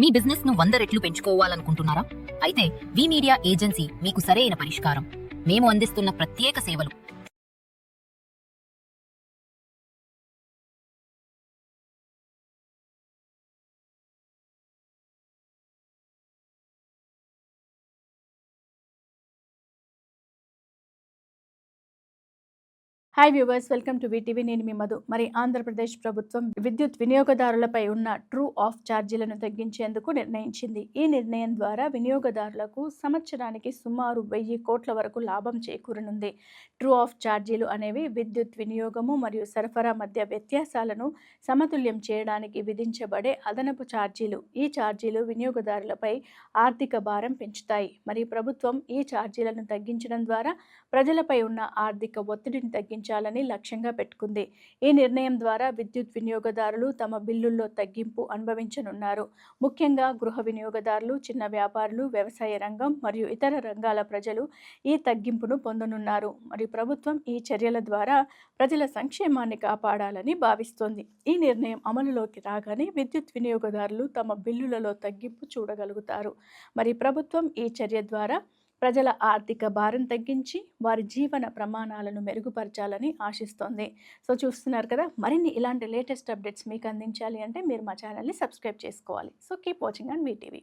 మీ business ను 100 రెట్లు పెంచుకోవాలనుకుంటున్నారా? అయితే వి మీడియా ఏజెన్సీ మీకు సరైన పరిష్కారం. మేము అందిస్తున్న ప్రత్యేక సేవలు. Hi viewers, welcome to VTV. నేను మీ మధు. మరి ఆంధ్రప్రదేశ్ ప్రభుత్వం విద్యుత్ వినియోగదారులపై ఉన్న ట్రూ ఆఫ్ ఛార్జీలను తగ్గించేందుకు నిర్ణయించింది. ఈ నిర్ణయం ద్వారా వినియోగదారులకు సంవత్సరానికి సుమారు 1000 కోట్ల వరకు లాభం చేకూరనుంది. ట్రూ ఆఫ్ ఛార్జీలు అనేవి విద్యుత్ వినియోగము మరియు సరఫరా మధ్య వ్యత్యాసాలను సమతుల్యం చేయడానికి విధించబడే అదనపు ఛార్జీలు. ఈ ఛార్జీలు వినియోగదారులపై ఆర్థిక భారం పెంచుతాయి. మరి ప్రభుత్వం ఈ ఛార్జీలను తగ్గించడం ద్వారా ప్రజలపై ఉన్న ఆర్థిక ఒత్తిడిని తగ్గించాలని లక్ష్యంగా పెట్టుకుంది. ఈ నిర్ణయం ద్వారా విద్యుత్ వినియోగదారులు తమ బిల్లుల్లో తగ్గింపు అనుభవించనున్నారు. ముఖ్యంగా గృహ వినియోగదారులు, చిన్న వ్యాపారులు, వ్యవసాయ రంగం మరియు ఇతర రంగాల ప్రజలు ఈ తగ్గింపును పొందనున్నారు. మరియు ప్రభుత్వం ఈ చర్యల ద్వారా ప్రజల సంక్షేమాన్ని కాపాడాలని భావిస్తోంది. ఈ నిర్ణయం అమలులోకి రాగానే విద్యుత్ వినియోగదారులు తమ బిల్లులలో తగ్గింపు చూడగలుగుతారు. మరి ప్రభుత్వం ఈ చర్య ద్వారా ప్రజల ఆర్థిక భారం తగ్గించి వారి జీవన ప్రమాణాలను మెరుగుపరచాలని ఆశిస్తోంది. సో చూస్తున్నారు కదా, మరిన్ని ఇలాంటి లేటెస్ట్ అప్డేట్స్ మీకు అందించాలి అంటే మీరు మా ఛానల్ని సబ్స్క్రైబ్ చేసుకోవాలి. So keep watching on VTV.